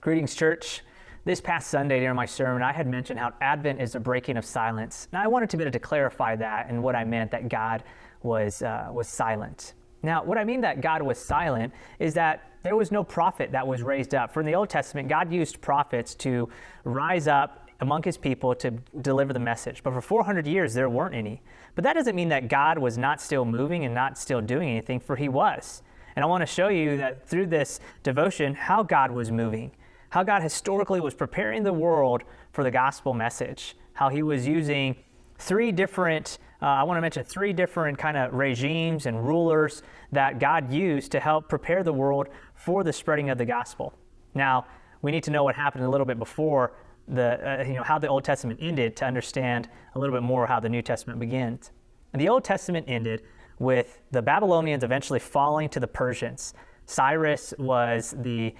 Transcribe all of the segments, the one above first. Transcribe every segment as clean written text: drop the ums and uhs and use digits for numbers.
Greetings, church. This past Sunday during my sermon, I had mentioned how Advent is a breaking of silence. Now, I wanted to be able to clarify that and what I meant that God was silent. Now, what I mean that God was silent is that there was no prophet that was raised up. For in the Old Testament, God used prophets to rise up among his people to deliver the message. But for 400 years, there weren't any. But that doesn't mean that God was not still moving and not still doing anything, for he was. And I want to show you that through this devotion, how God was moving, how God historically was preparing the world for the gospel message, how he was using three different kind of regimes and rulers that God used to help prepare the world for the spreading of the gospel. Now, we need to know what happened a little bit before how the Old Testament ended to understand a little bit more how the New Testament begins. And the Old Testament ended with the Babylonians eventually falling to the Persians. Cyrus was the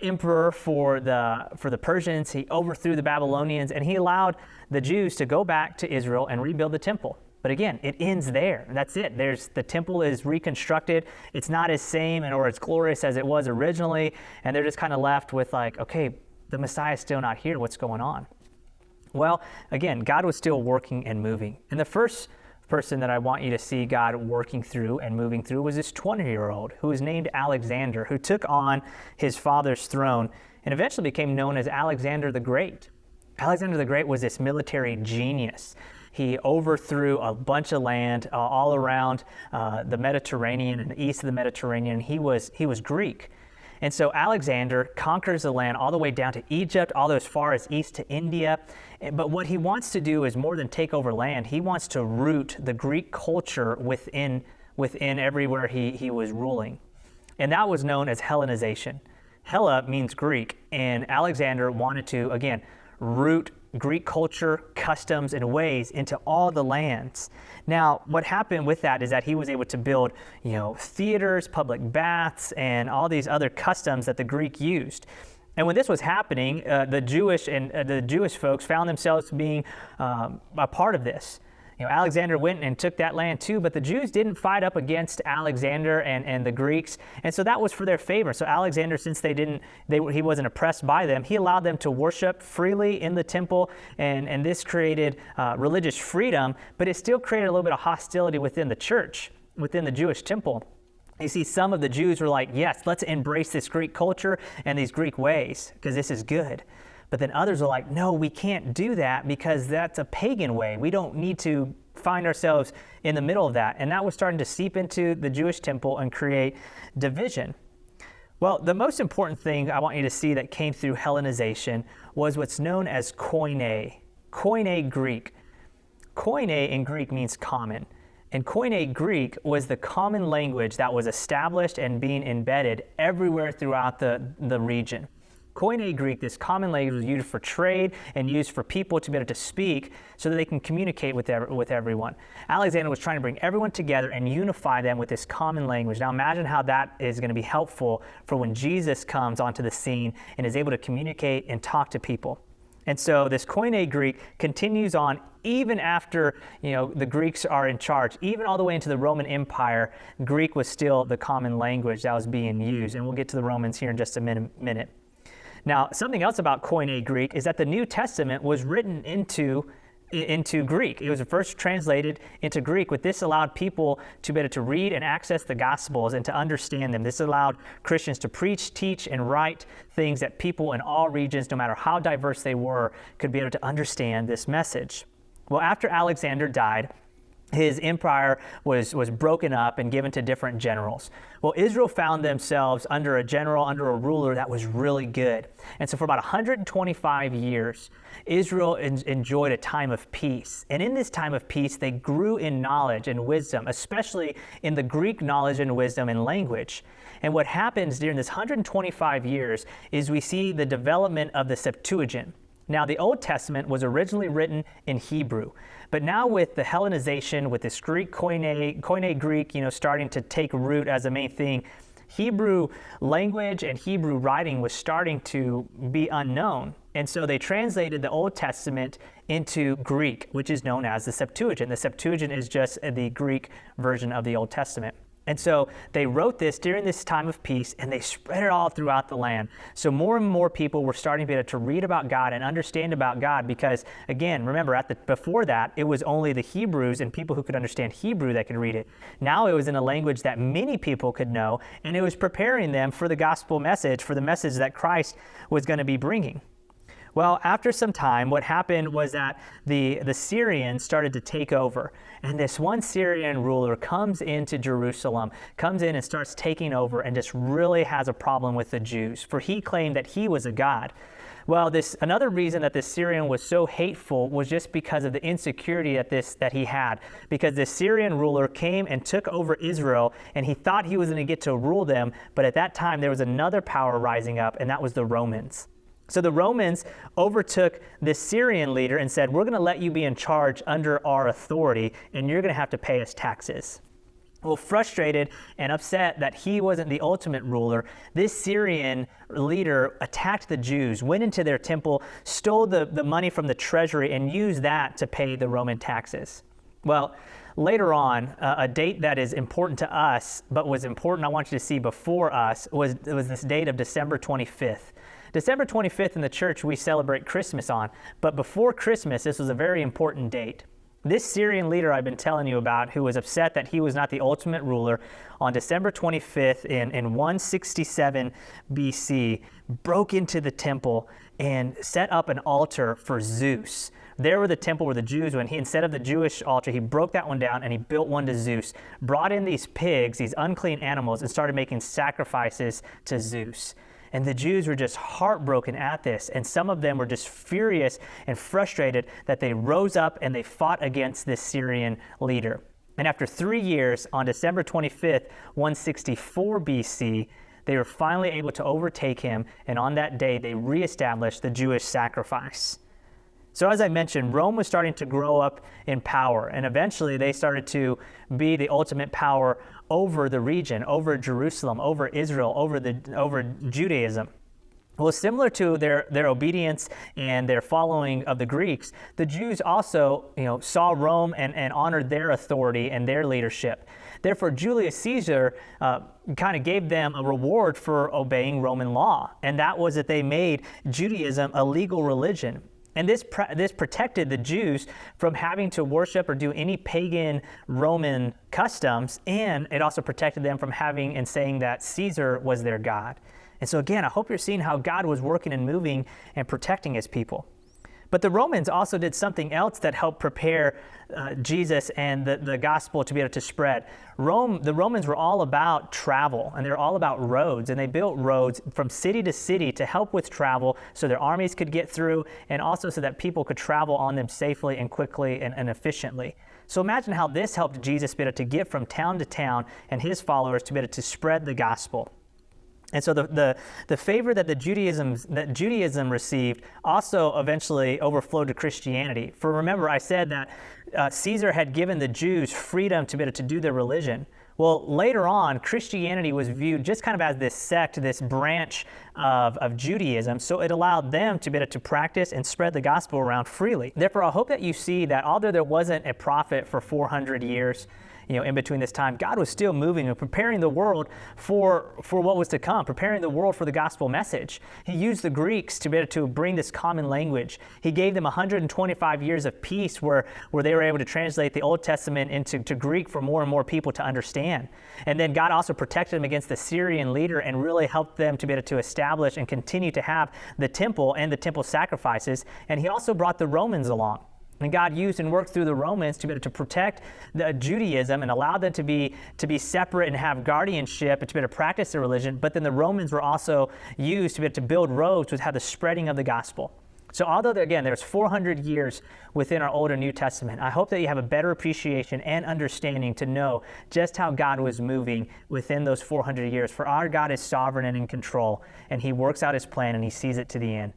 emperor for the Persians. He overthrew the Babylonians, and he allowed the Jews to go back to Israel and rebuild the temple. But again, it ends there. That's it. The temple is reconstructed. It's not as same or as glorious as it was originally, and they're just kind of left with like, okay, the Messiah's still not here. What's going on? Well, again, God was still working and moving. And the first person that I want you to see God working through and moving through was this 20-year-old who was named Alexander, who took on his father's throne and eventually became known as Alexander the Great. Alexander the Great was this military genius. He overthrew a bunch of land all around the Mediterranean and the east of the Mediterranean. He was Greek. And so Alexander conquers the land all the way down to Egypt, all as far as east to India. But what he wants to do is more than take over land. He wants to root the Greek culture within everywhere he was ruling. And that was known as Hellenization. Hella means Greek, and Alexander wanted to, again, root Greek culture, customs, and ways into all the lands. Now, what happened with that is that he was able to build, theaters, public baths, and all these other customs that the Greek used. And when this was happening, the Jewish folks found themselves being a part of this. Alexander went and took that land too, but the Jews didn't fight up against Alexander and the Greeks, and so that was for their favor. So Alexander, since he wasn't oppressed by them, he allowed them to worship freely in the temple, and this created religious freedom, but it still created a little bit of hostility within the church, within the Jewish temple. You see, some of the Jews were like, yes, let's embrace this Greek culture and these Greek ways, because this is good. But then others are like, no, we can't do that because that's a pagan way. We don't need to find ourselves in the middle of that. And that was starting to seep into the Jewish temple and create division. Well, the most important thing I want you to see that came through Hellenization was what's known as koine. Koine Greek. Koine in Greek means common. And Koine Greek was the common language that was established and being embedded everywhere throughout the region. Koine Greek, this common language, was used for trade and used for people to be able to speak so that they can communicate with everyone. Alexander was trying to bring everyone together and unify them with this common language. Now imagine how that is going to be helpful for when Jesus comes onto the scene and is able to communicate and talk to people. And so this Koine Greek continues on even after the Greeks are in charge. Even all the way into the Roman Empire, Greek was still the common language that was being used. And we'll get to the Romans here in just a minute. Now, something else about Koine Greek is that the New Testament was written into Greek. It was first translated into Greek, but this allowed people to be able to read and access the Gospels and to understand them. This allowed Christians to preach, teach, and write things that people in all regions, no matter how diverse they were, could be able to understand this message. Well, after Alexander died, his empire was broken up and given to different generals. Well, Israel found themselves under a ruler that was really good. And so for about 125 years, Israel enjoyed a time of peace. And in this time of peace, they grew in knowledge and wisdom, especially in the Greek knowledge and wisdom and language. And what happens during this 125 years is we see the development of the Septuagint. Now, the Old Testament was originally written in Hebrew, but now with the Hellenization, with this Greek Koine Greek, starting to take root as a main thing, Hebrew language and Hebrew writing was starting to be unknown. And so they translated the Old Testament into Greek, which is known as the Septuagint. The Septuagint is just the Greek version of the Old Testament. And so they wrote this during this time of peace, and they spread it all throughout the land. So more and more people were starting to be able to read about God and understand about God because, again, remember, before that, it was only the Hebrews and people who could understand Hebrew that could read it. Now it was in a language that many people could know, and it was preparing them for the gospel message, for the message that Christ was going to be bringing. Well, after some time, what happened was that the Syrians started to take over. And this one Syrian ruler comes into Jerusalem, comes in and starts taking over and just really has a problem with the Jews, for he claimed that he was a god. Well, another reason that this Syrian was so hateful was just because of the insecurity that he had. Because this Syrian ruler came and took over Israel, and he thought he was going to get to rule them, but at that time there was another power rising up, and that was the Romans. So the Romans overtook this Syrian leader and said, we're going to let you be in charge under our authority, and you're going to have to pay us taxes. Well, frustrated and upset that he wasn't the ultimate ruler, this Syrian leader attacked the Jews, went into their temple, stole the money from the treasury, and used that to pay the Roman taxes. Well, later on, a date that is important to us, but was important I want you to see before us, was this date of December 25th. December 25th in the church we celebrate Christmas on, but before Christmas, this was a very important date. This Syrian leader I've been telling you about, who was upset that he was not the ultimate ruler, on December 25th in 167 BC, broke into the temple and set up an altar for Zeus. There where the temple where the Jews went, instead of the Jewish altar, he broke that one down and he built one to Zeus, brought in these pigs, these unclean animals, and started making sacrifices to Zeus. And the Jews were just heartbroken at this, and some of them were just furious and frustrated that they rose up and they fought against this Syrian leader. And after 3 years, on December 25th, 164 BC, they were finally able to overtake him, and on that day they reestablished the Jewish sacrifice. So as I mentioned, Rome was starting to grow up in power, and eventually they started to be the ultimate power over the region, over Jerusalem, over Israel, over Judaism. Well, similar to their obedience and their following of the Greeks, the Jews also, saw Rome and honored their authority and their leadership. Therefore, Julius Caesar kind of gave them a reward for obeying Roman law, and that was that they made Judaism a legal religion. And this protected the Jews from having to worship or do any pagan Roman customs, and it also protected them from having and saying that Caesar was their God. And so again, I hope you're seeing how God was working and moving and protecting his people. But the Romans also did something else that helped prepare Jesus and the gospel to be able to spread. The Romans were all about travel, and they're all about roads, and they built roads from city to city to help with travel so their armies could get through, and also so that people could travel on them safely and quickly and efficiently. So imagine how this helped Jesus be able to get from town to town and his followers to be able to spread the gospel. And so the favor that Judaism received also eventually overflowed to Christianity. For remember, I said that Caesar had given the Jews freedom to be able to do their religion. Well, later on, Christianity was viewed just kind of as this sect, this branch of Judaism, so it allowed them to be able to practice and spread the gospel around freely. Therefore, I hope that you see that although there wasn't a prophet for 400 years, in between this time, God was still moving and preparing the world for what was to come, preparing the world for the gospel message. He used the Greeks to be able to bring this common language. He gave them 125 years of peace where they were able to translate the Old Testament into Greek for more and more people to understand. And then God also protected them against the Syrian leader and really helped them to be able to establish and continue to have the temple and the temple sacrifices. And he also brought the Romans along. And God used and worked through the Romans to be able to protect Judaism and allow them to be separate and have guardianship and to be able to practice their religion. But then the Romans were also used to be able to build roads which had the spreading of the gospel. So although, there's 400 years within our Old and New Testament, I hope that you have a better appreciation and understanding to know just how God was moving within those 400 years. For our God is sovereign and in control, and he works out his plan and he sees it to the end.